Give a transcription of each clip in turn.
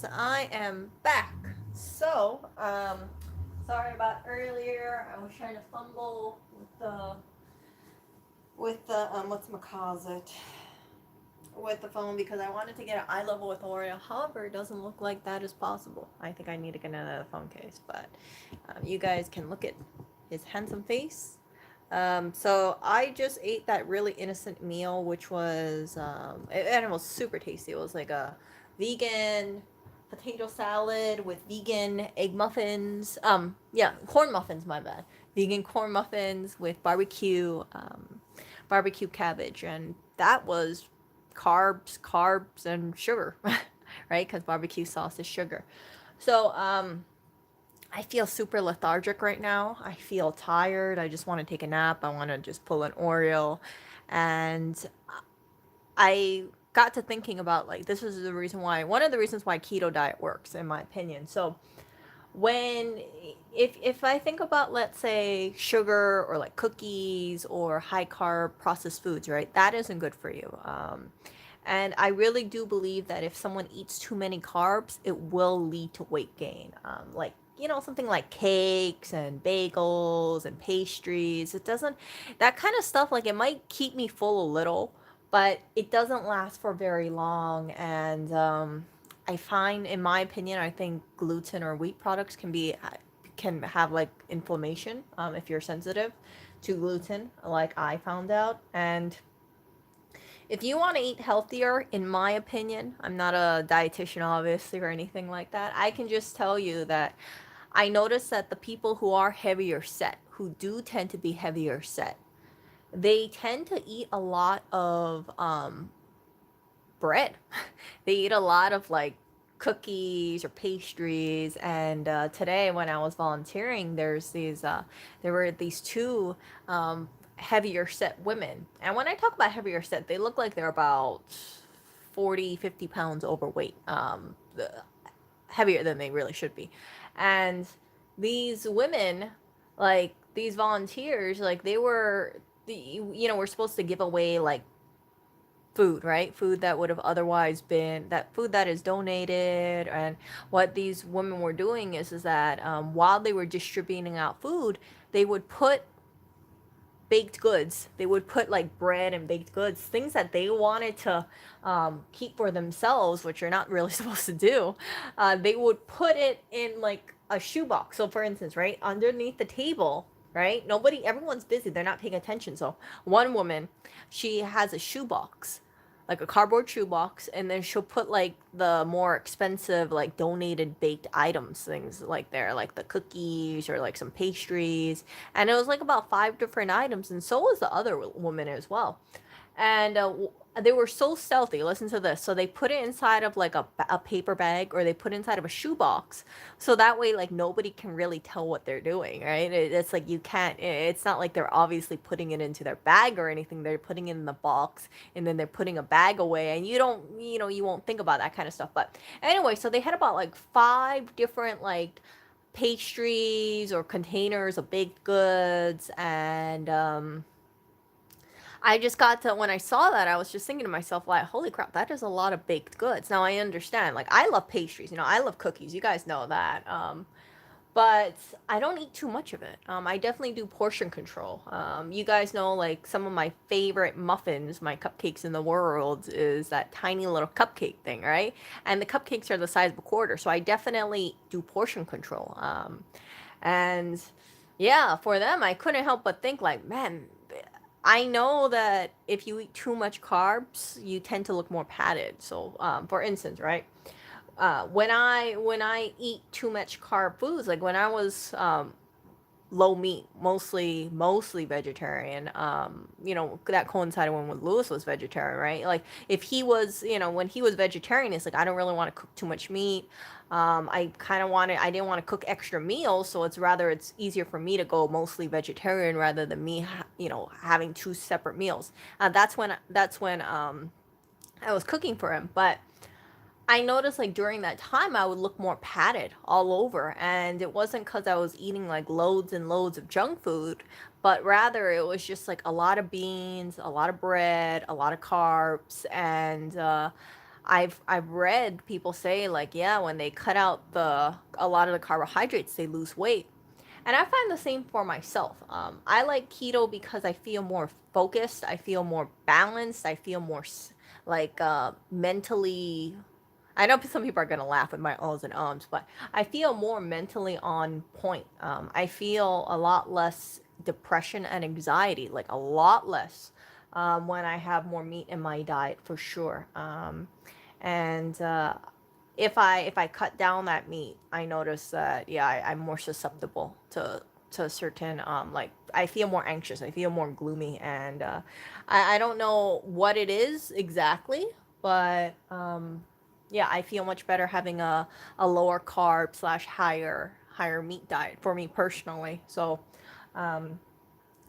guys, I am back. Sorry about earlier. I was trying to fumble with the what's with the phone because I wanted to get an eye level with Oreo. However, it doesn't look like that is possible. I think I need to get another phone case, but you guys can look at his handsome face. So I just ate that really innocent meal, which was and it was super tasty. It was like a vegan potato salad with vegan egg muffins. Yeah, corn muffins. My bad. Vegan corn muffins with barbecue cabbage, and that was carbs, and sugar, right? Because barbecue sauce is sugar. So I feel super lethargic right now. I feel tired. I just want to take a nap. I want to just pull an Oreo. And I got to thinking about like this is the reason why one of the reasons why keto diet works in my opinion. So when if I think about let's say sugar or like cookies or high carb processed foods, right? That isn't good for you. And I really do believe that if someone eats too many carbs, it will lead to weight gain. Like, something like cakes and bagels and pastries. It doesn't, that kind of stuff, like, it might keep me full a little, but it doesn't last for very long. And I find, in my opinion, I think gluten or wheat products can have like inflammation if you're sensitive to gluten, like I found out. And if you want to eat healthier, in my opinion, I'm not a dietitian obviously or anything like that. I can just tell you that I notice that the people who are heavier set, who do tend to be heavier set, they tend to eat a lot of bread. They eat a lot of like cookies or pastries. And today, when I was volunteering, there were these two heavier set women. And when I talk about heavier set, they look like they're about 40, 50 pounds overweight, heavier than they really should be. And these women, like these volunteers, like we're supposed to give away like food, right? Food that would have otherwise been that food that is donated. And what these women were doing is that while they were distributing out food, they would put baked goods. They would put like bread and baked goods, things that they wanted to keep for themselves, which you're not really supposed to do. They would put it in like a shoebox. So, for instance, right underneath the table, right? Everyone's busy. They're not paying attention. So, one woman, she has a shoebox, like a cardboard shoebox, and then she'll put like the more expensive like donated baked items, things like there, like the cookies or like some pastries. And it was like about five different items, and so was the other woman as well. And they were so stealthy. Listen to this. So they put it inside of like a paper bag, or they put it inside of a shoebox, so that way like nobody can really tell what they're doing, right? It's like you can't. It's not like they're obviously putting it into their bag or anything. They're putting it in the box, and then they're putting a bag away, and you won't think about that kind of stuff. But anyway, so they had about like five different like pastries or containers of baked goods. And I just got to, when I saw that, I was just thinking to myself, like, holy crap, that is a lot of baked goods. Now I understand, like, I love pastries, I love cookies, you guys know that. But I don't eat too much of it. I definitely do portion control. You guys know, like, some of my favorite muffins, my cupcakes in the world, is that tiny little cupcake thing, right? And the cupcakes are the size of a quarter, so I definitely do portion control. And yeah, for them, I couldn't help but think, like, man, I know that if you eat too much carbs, you tend to look more padded. So, for instance, right? When I eat too much carb foods, like when I was low meat, mostly vegetarian. That coincided when Lewis was vegetarian, right? Like if he was, when he was vegetarian, it's like I don't really want to cook too much meat. I didn't want to cook extra meals, so it's easier for me to go mostly vegetarian rather than me, having two separate meals. That's when I was cooking for him, but I noticed like during that time I would look more padded all over, and it wasn't because I was eating like loads and loads of junk food, but rather it was just like a lot of beans, a lot of bread, a lot of carbs. And I've read people say like, yeah, when they cut out a lot of the carbohydrates, they lose weight. And I find the same for myself. I like keto because I feel more focused, I feel more balanced, I feel more like mentally. I know some people are gonna laugh with my ohs and ums, but I feel more mentally on point. I feel a lot less depression and anxiety, like a lot less, when I have more meat in my diet for sure. And if I cut down that meat, I notice that yeah, I'm more susceptible to certain like I feel more anxious, I feel more gloomy, and I don't know what it is exactly, but yeah, I feel much better having a lower carb slash higher meat diet for me personally. So um,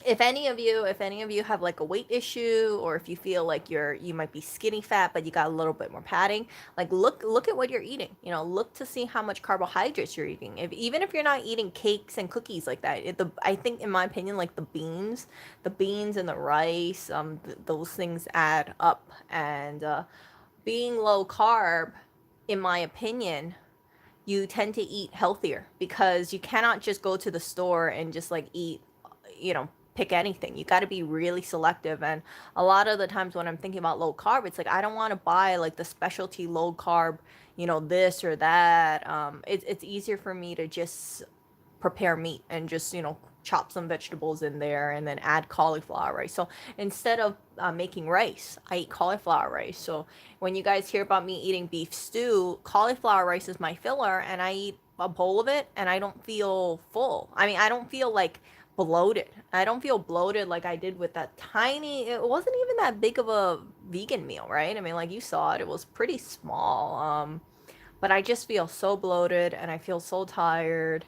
if any of you have like a weight issue, or if you feel like you might be skinny fat but you got a little bit more padding, like look at what you're eating, look to see how much carbohydrates you're eating. Even if you're not eating cakes and cookies like that, I think in my opinion, like the beans and the rice, those things add up. And being low carb, in my opinion, you tend to eat healthier because you cannot just go to the store and just like eat, pick anything. You got to be really selective. And a lot of the times when I'm thinking about low carb, it's like I don't want to buy like the specialty low carb, this or that. It's easier for me to just prepare meat and just chop some vegetables in there and then add cauliflower rice. So instead of making rice, I eat cauliflower rice. So when you guys hear about me eating beef stew, cauliflower rice is my filler, and I eat a bowl of it and I don't feel full. I mean, I don't feel like bloated. I don't feel bloated like I did with that tiny, it wasn't even that big of a vegan meal, right? I mean, like you saw it, it was pretty small. But I just feel so bloated and I feel so tired,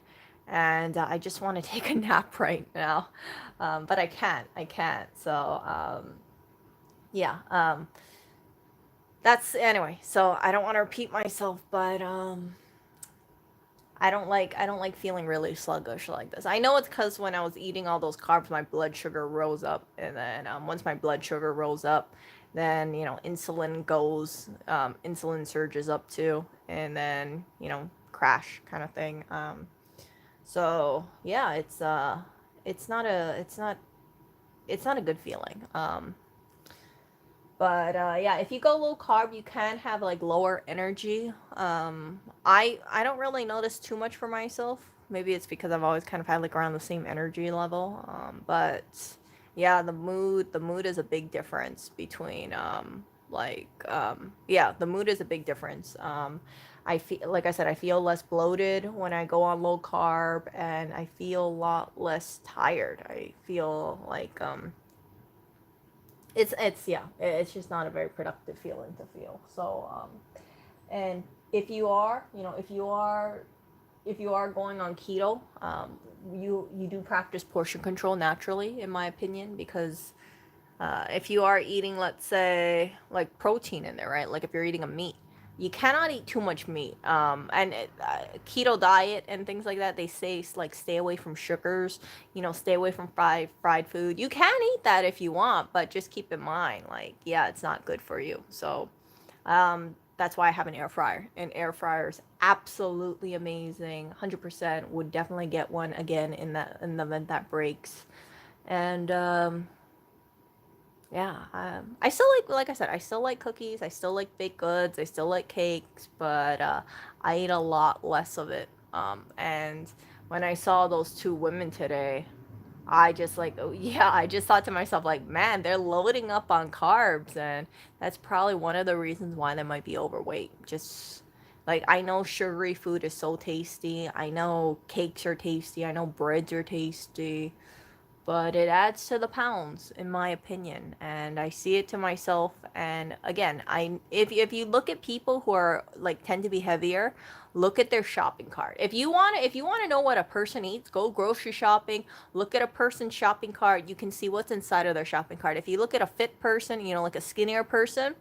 and I just want to take a nap right now. But I can't. I can't. So, yeah. That's anyway. So I don't want to repeat myself, but I don't like feeling really sluggish like this. I know it's because when I was eating all those carbs, my blood sugar rose up, and then once my blood sugar rose up, then insulin surges up too, and then crash kind of thing. So yeah, it's not a good feeling. But yeah, if you go low carb, you can have like lower energy. I don't really notice too much for myself. Maybe it's because I've always kind of had like around the same energy level. But yeah, the mood is a big difference between yeah, the mood is a big difference. I feel like I said, I feel less bloated when I go on low carb, and I feel a lot less tired. I feel like it's yeah, it's just not a very productive feeling to feel. So and if you are, if you are going on keto, you do practice portion control naturally, in my opinion, because if you are eating, let's say, like protein in there, right? Like if you're eating a meat, you cannot eat too much meat. And keto diet and things like that, they say like stay away from sugars, stay away from fried food. You can eat that if you want, but just keep in mind, like, yeah, it's not good for you. So that's why I have an air fryer. An air fryer is absolutely amazing. 100% would definitely get one again in the event that breaks. And yeah, I still like I said, I still like cookies, I still like baked goods, I still like cakes, but I eat a lot less of it. And when I saw those two women today, I just like, oh, yeah, I just thought to myself, like, man, they're loading up on carbs, and that's probably one of the reasons why they might be overweight. Just like, I know sugary food is so tasty, I know cakes are tasty, I know breads are tasty, but it adds to the pounds, in my opinion, and I see it to myself. And again, if you look at people who are like tend to be heavier, look at their shopping cart. If you want to know what a person eats, go grocery shopping, look at a person's shopping cart. You can see what's inside of their shopping cart. If you look at a fit person, like a skinnier person,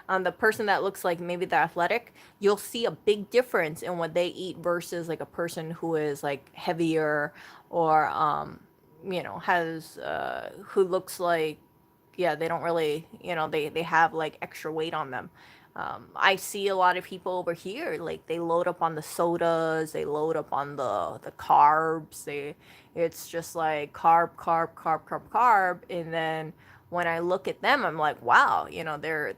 the person that looks like maybe they're athletic, you'll see a big difference in what they eat versus like a person who is like heavier, or has who looks like, yeah, they don't really, they have like extra weight on them. I see a lot of people over here, like they load up on the sodas, they load up on the carbs. It's just like carb, carb, carb, carb, carb, and then when I look at them, I'm like, wow, they're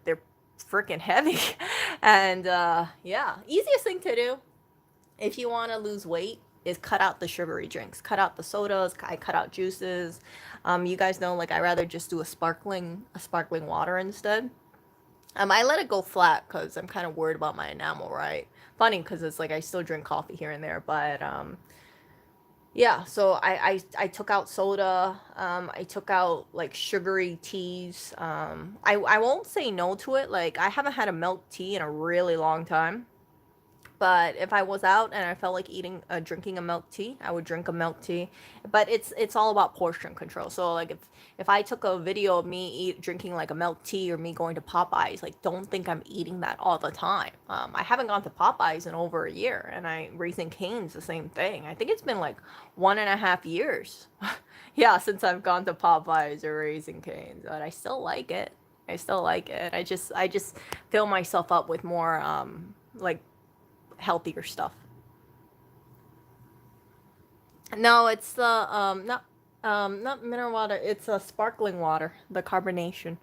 freaking heavy, and yeah, easiest thing to do if you want to lose weight is cut out the sugary drinks, cut out the sodas. I cut out juices. You guys know, like I rather just do a sparkling water instead. I let it go flat because I'm kind of worried about my enamel, right? Funny because it's like I still drink coffee here and there, but yeah. So I took out soda. I took out like sugary teas. I won't say no to it. Like I haven't had a milk tea in a really long time. But if I was out and I felt like drinking a milk tea, I would drink a milk tea. But it's all about portion control. So like if I took a video of me drinking like a milk tea or me going to Popeyes, like don't think I'm eating that all the time. I haven't gone to Popeyes in over a year, and Raising Cane's the same thing. I think it's been like 1.5 years, yeah, since I've gone to Popeyes or Raising Cane's, but I still like it. I still like it. I just fill myself up with more like healthier stuff. No, it's the not mineral water. It's a sparkling water. The carbonation.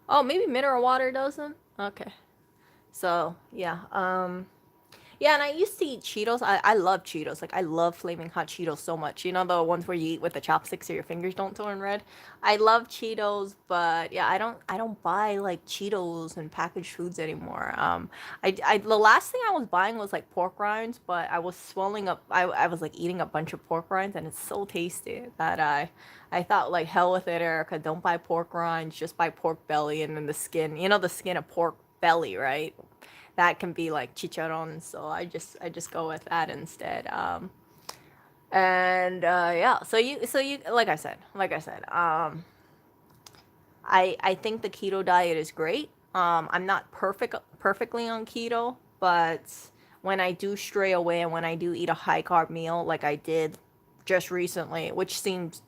Oh, maybe mineral water doesn't. Okay. So yeah. Yeah, and I used to eat Cheetos. I love Cheetos. Like I love flaming hot Cheetos so much. You know the ones where you eat with the chopsticks so your fingers don't turn red. I love Cheetos, but yeah, I don't buy like Cheetos and packaged foods anymore. The last thing I was buying was like pork rinds, but I was swelling up. I was like eating a bunch of pork rinds, and it's so tasty that I thought like hell with it, Erica. Don't buy pork rinds. Just buy pork belly and then the skin. You know the skin of pork belly, right? That can be like chicharron, so I just go with that instead. And yeah, so you I think the keto diet is great. I'm not perfectly on keto, but when I do stray away and when I do eat a high carb meal like I did just recently, which seems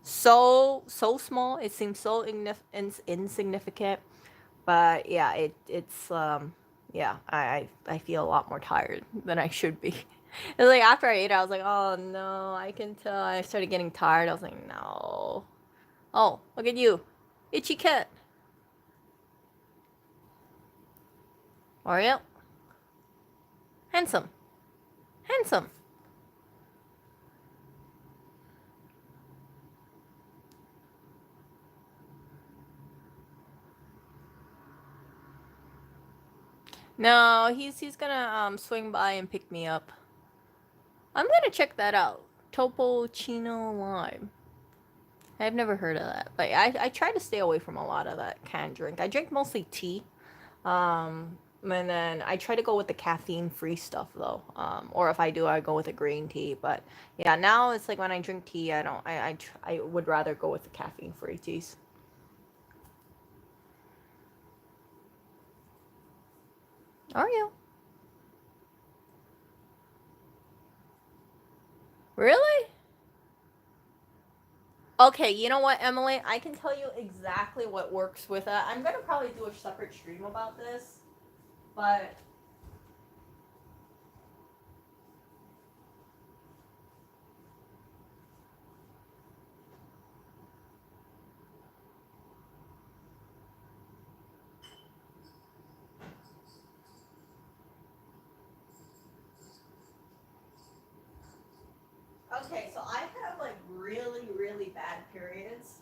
so small, it seems so insignificant, but yeah, it's yeah, I feel a lot more tired than I should be. It's like after I ate, I was like, oh no, I can tell. I started getting tired. I was like, no. Oh, look at you, itchy cat. Oreo, handsome, handsome. No, he's gonna swing by and pick me up. I'm gonna check that out. Topo Chino Lime. I've never heard of that, but I try to stay away from a lot of that canned drink. I drink mostly tea. And then I try to go with the caffeine free stuff though. Or if I do, I go with a green tea. But yeah, now it's like when I drink tea, I don't. I would rather go with the caffeine free teas. Are you really? Okay, you know what, Emily? I can tell you exactly what works with that. I'm gonna probably do a separate stream about this, but okay. So I have like really bad periods.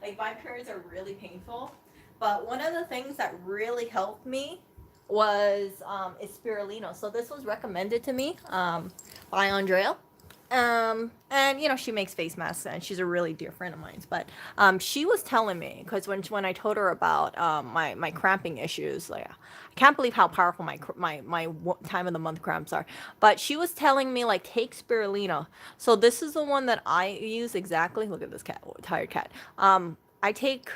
Like my periods are really painful. But one of the things that really helped me was is spirulina. So this was recommended to me by Andrea. And she makes face masks, and she's a really dear friend of mine. But she was telling me because when I told her about my cramping issues, like I can't believe how powerful my time of the month cramps are. But she was telling me like take spirulina. So this is the one that I use exactly. Look at this cat, tired cat. I take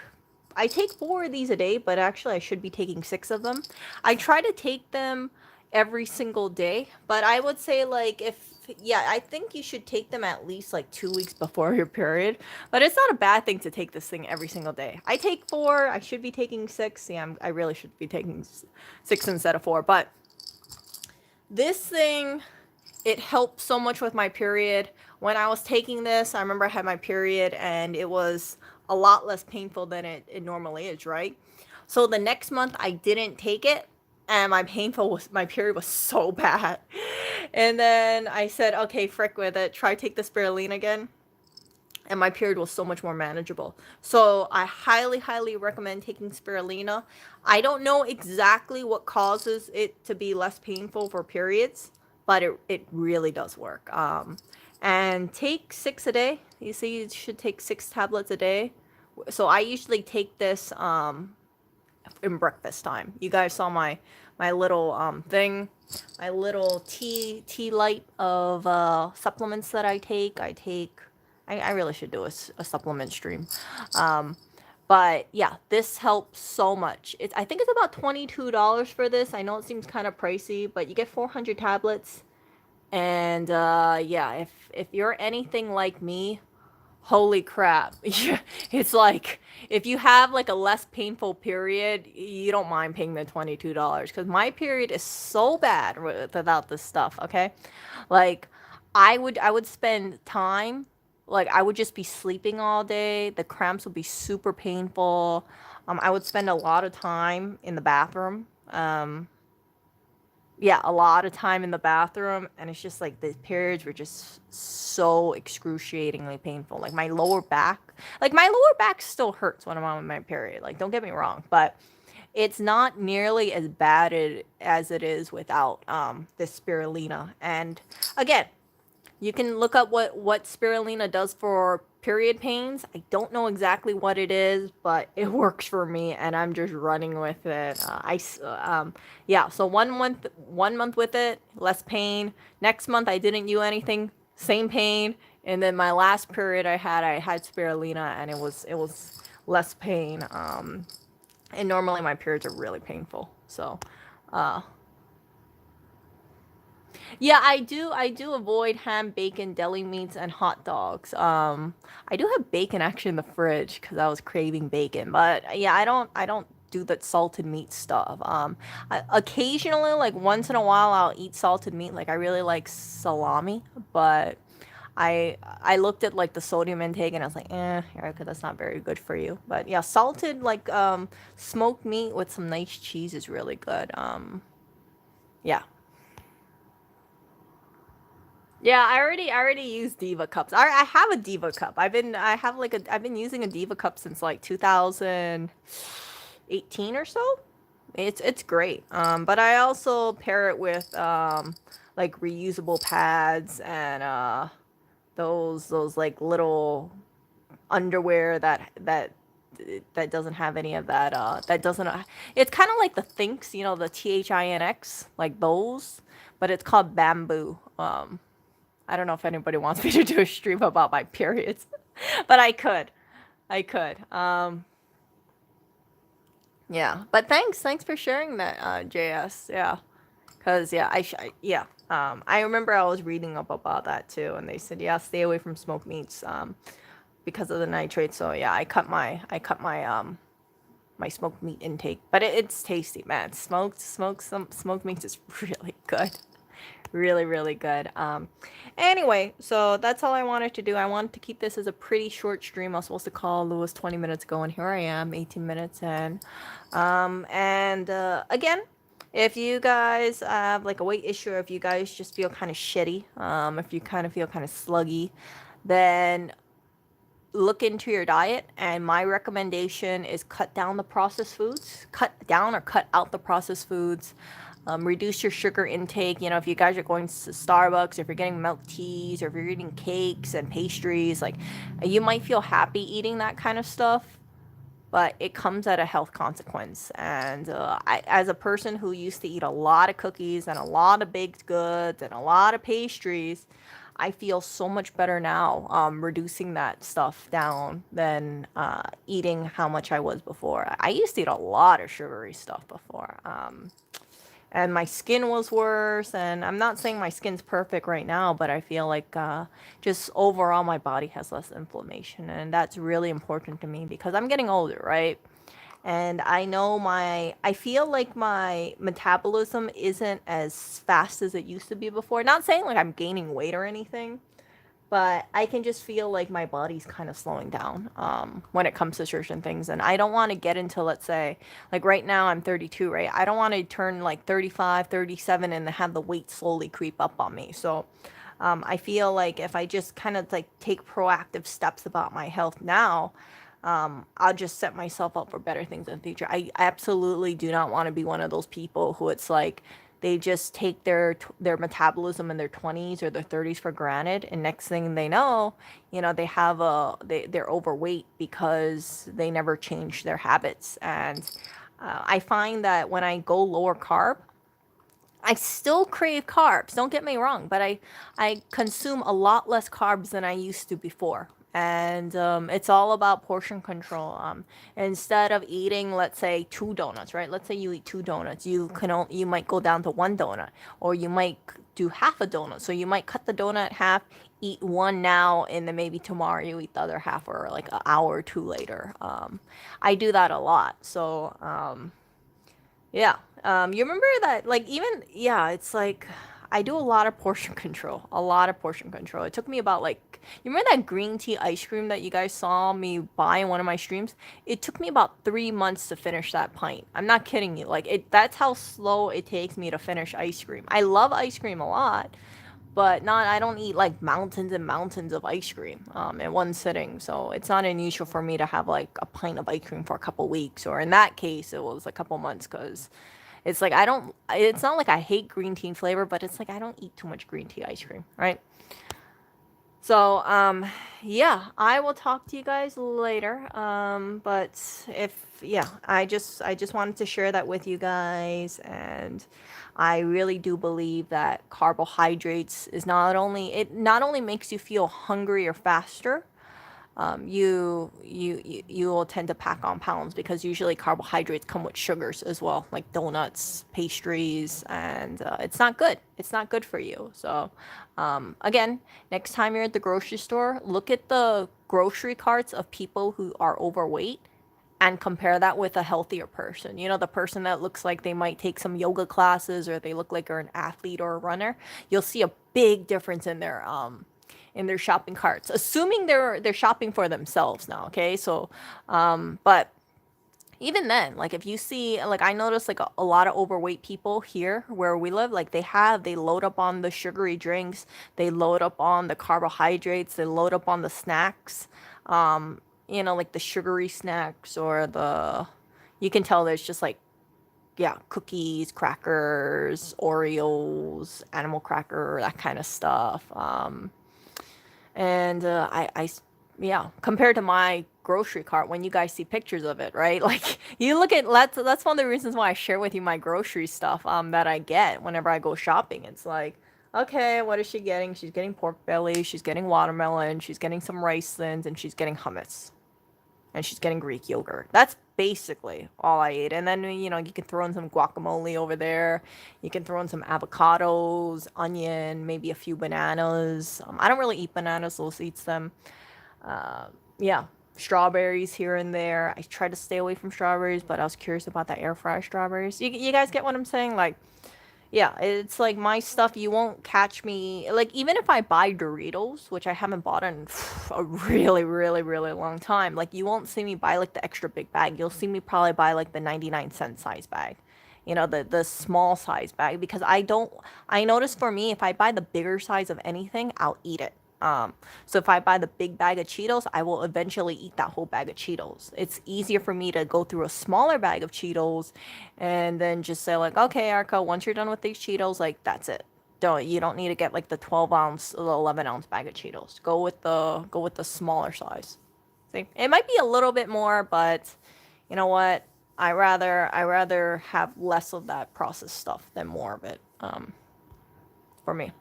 I take four of these a day, but actually I should be taking six of them. I try to take them every single day, but I would say like if yeah, I think you should take them at least like 2 weeks before your period. But it's not a bad thing to take this thing every single day. I take four. I should be taking six. Yeah, I really should be taking six instead of four. But this thing, it helped so much with my period. When I was taking this, I remember I had my period and it was a lot less painful than it normally is, right? So the next month I didn't take it and my period was so bad. And then I said, okay, frick with it. Try take the spirulina again. And my period was so much more manageable. So I highly, highly recommend taking spirulina. I don't know exactly what causes it to be less painful for periods, but it really does work. And take 6 a day. You see, you should take 6 tablets a day. So I usually take this in breakfast time. You guys saw my little thing, my little tea light of supplements that I take. I really should do a supplement stream. But yeah, this helps so much. I think it's about $22 for this. I know it seems kind of pricey, but you get 400 tablets. And yeah, if you're anything like me, holy crap. It's like if you have like a less painful period, you don't mind paying the $22 because my period is so bad without this stuff, okay? Like I would spend time, like I would just be sleeping all day. The cramps would be super painful. I would spend a lot of time in the bathroom. Yeah, a lot of time in the bathroom, and it's just like the periods were just so excruciatingly painful. Like my lower back still hurts when I'm on my period. Like, don't get me wrong, but it's not nearly as bad as it is without this spirulina. And again, you can look up what spirulina does for period pains. I don't know exactly what it is, but it works for me, and I'm just running with it. Yeah. So 1 month with it, less pain. Next month I didn't do anything, same pain, and then my last period I had spirulina, and it was less pain. And normally my periods are really painful. So, uh, yeah, I do avoid ham, bacon, deli meats, and hot dogs. I do have bacon actually in the fridge because I was craving bacon. But yeah, I don't do that salted meat stuff. Occasionally, like once in a while, I'll eat salted meat. Like I really like salami, but I looked at like the sodium intake and I was like, Erica, that's not very good for you. But yeah, salted like smoked meat with some nice cheese is really good. Yeah. Yeah, I already used Diva cups. I have a Diva cup. I've been using a Diva cup since like 2018 or so. It's great. But I also pair it with like reusable pads and those like little underwear that doesn't have any of that that doesn't it's kind of like the Thinx, the THINX, like those, but it's called bamboo. I don't know if anybody wants me to do a stream about my periods, but I could. I could. Yeah. But thanks for sharing that, JS. Yeah. Cause yeah, yeah. I remember I was reading up about that too, and they said yeah, stay away from smoked meats, because of the nitrates. So yeah, I cut my my smoked meat intake, but it's tasty, man. Smoked meats is really good. Really, really good. Anyway, so that's all I wanted to do. I wanted to keep this as a pretty short stream. I was supposed to call Lewis 20 minutes ago, and here I am, 18 minutes in. And again, if you guys have like a weight issue, or if you guys just feel kind of shitty, if you kind of feel kind of sluggy, then look into your diet. And my recommendation is cut down the processed foods, cut down or cut out the processed foods. Reduce your sugar intake. If you guys are going to Starbucks, if you're getting milk teas, or if you're eating cakes and pastries, like you might feel happy eating that kind of stuff, but it comes at a health consequence. And as a person who used to eat a lot of cookies and a lot of baked goods and a lot of pastries, I feel so much better now, reducing that stuff down than eating how much I was before. I used to eat a lot of sugary stuff before. and my skin was worse. And I'm not saying my skin's perfect right now, but I feel like just overall my body has less inflammation, and that's really important to me because I'm getting older, right? And I feel like my metabolism isn't as fast as it used to be before. Not saying like I'm gaining weight or anything, but I can just feel like my body's kind of slowing down when it comes to certain things. And I don't want to get into, let's say, like right now I'm 32, right? I don't want to turn like 35, 37 and have the weight slowly creep up on me. So I feel like if I just kind of like take proactive steps about my health now, I'll just set myself up for better things in the future. I absolutely do not want to be one of those people who it's like they just take their metabolism in their 20s or their 30s for granted, and next thing they know, they have they're overweight because they never change their habits. And I find that when I go lower carb, I still crave carbs, don't get me wrong, but I consume a lot less carbs than I used to before. And it's all about portion control. Instead of eating, let's say, 2 donuts, right? Let's say you eat 2 donuts, you might go down to 1 donut, or you might do half a donut. So you might cut the donut in half, eat one now, and then maybe tomorrow you eat the other half, or like an hour or two later. I do that a lot. So yeah. You remember that, like, even, yeah, it's like I do a lot of portion control, a lot of portion control. It took me about, like, you remember that green tea ice cream that you guys saw me buy in one of my streams? It took me about 3 months to finish that pint. I'm not kidding you. Like, that's how slow it takes me to finish ice cream. I love ice cream a lot, but not I don't eat like mountains and mountains of ice cream in one sitting. So it's not unusual for me to have like a pint of ice cream for a couple weeks, or in that case it was a couple months, because it's like it's not like I hate green tea flavor, but it's like I don't eat too much green tea ice cream, right? So, yeah, I will talk to you guys later. But if, yeah, I just wanted to share that with you guys. And I really do believe that carbohydrates is it not only makes you feel hungrier faster, you will tend to pack on pounds, because usually carbohydrates come with sugars as well, like donuts, pastries, and it's not good. It's not good for you. So, again, next time you're at the grocery store, look at the grocery carts of people who are overweight and compare that with a healthier person. The person that looks like they might take some yoga classes, or they look like they're an athlete or a runner. You'll see a big difference in their shopping carts, assuming they're shopping for themselves now. Okay, so but even then, like, if you see, like, I notice like a lot of overweight people here where we live, like they load up on the sugary drinks, they load up on the carbohydrates, they load up on the snacks, like the sugary snacks, or you can tell there's just like, yeah, cookies, crackers, Oreos, animal cracker, that kind of stuff. And yeah, compared to my grocery cart, when you guys see pictures of it, right? Like, you look at that's one of the reasons why I share with you my grocery stuff that I get whenever I go shopping. It's like, okay, what is she getting? She's getting pork belly, she's getting watermelon, she's getting some rice thins, and she's getting hummus, and she's getting Greek yogurt. That's basically all I ate. And then, you can throw in some guacamole over there. You can throw in some avocados, onion, maybe a few bananas. I don't really eat bananas, Louis eats them. Yeah, strawberries here and there. I try to stay away from strawberries, but I was curious about that air fryer strawberries. You guys get what I'm saying? Like, yeah, it's like my stuff, you won't catch me. Like, even if I buy Doritos, which I haven't bought in a really, really, really long time, like, you won't see me buy like the extra big bag. You'll see me probably buy like the 99-cent size bag, the small size bag, because I notice for me, if I buy the bigger size of anything, I'll eat it. So if I buy the big bag of Cheetos, I will eventually eat that whole bag of Cheetos. It's easier for me to go through a smaller bag of Cheetos and then just say like, okay, Arca, once you're done with these Cheetos, like, that's it. You don't need to get like the 12-ounce, the 11-ounce bag of Cheetos. Go with the smaller size. See, it might be a little bit more, but you know what? I rather have less of that processed stuff than more of it. For me.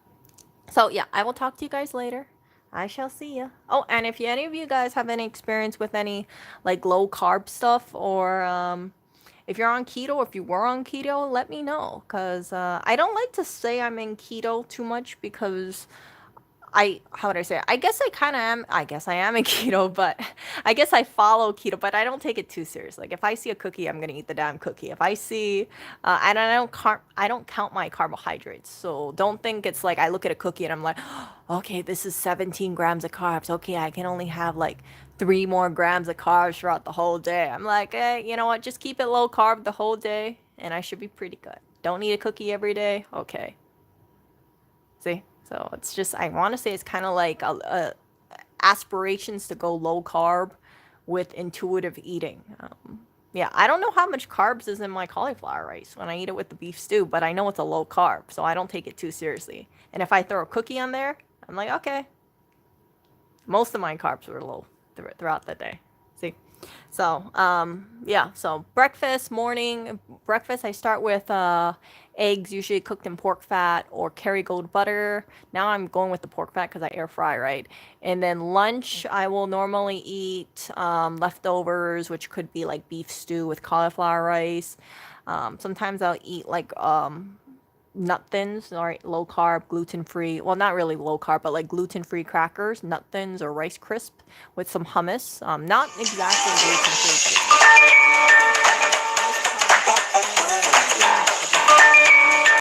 So yeah, I will talk to you guys later. I shall see ya. Oh, and if any of you guys have any experience with any like low carb stuff, or if you're on keto, if you were on keto, let me know. Because I don't like to say I'm in keto too much because how would I say it? I guess I kind of am. I guess I am in keto, but I guess I follow keto, but I don't take it too serious. Like if I see a cookie, I'm gonna eat the damn cookie. If I see, and I don't count my carbohydrates. So don't think it's like I look at a cookie and I'm like, okay, this is 17 grams of carbs. Okay, I can only have like 3 more grams of carbs throughout the whole day. I'm like, you know what? Just keep it low carb the whole day, and I should be pretty good. Don't eat a cookie every day. Okay. See? So it's just, I want to say it's kind of like aspirations to go low carb with intuitive eating. Yeah, I don't know how much carbs is in my cauliflower rice when I eat it with the beef stew, but I know it's a low carb, so I don't take it too seriously. And if I throw a cookie on there, I'm like, okay. Most of my carbs were low throughout the day. See? So, yeah, so breakfast, I start with eggs, usually cooked in pork fat or Kerrygold butter. Now I'm going with the pork fat because I air fry, right? And then lunch, I will normally eat leftovers, which could be like beef stew with cauliflower rice. Sometimes I'll eat like nut thins, all right, low carb, gluten free. Well, not really low carb, but like gluten free crackers, nut thins, or Rice Crisp with some hummus. Not exactly gluten free.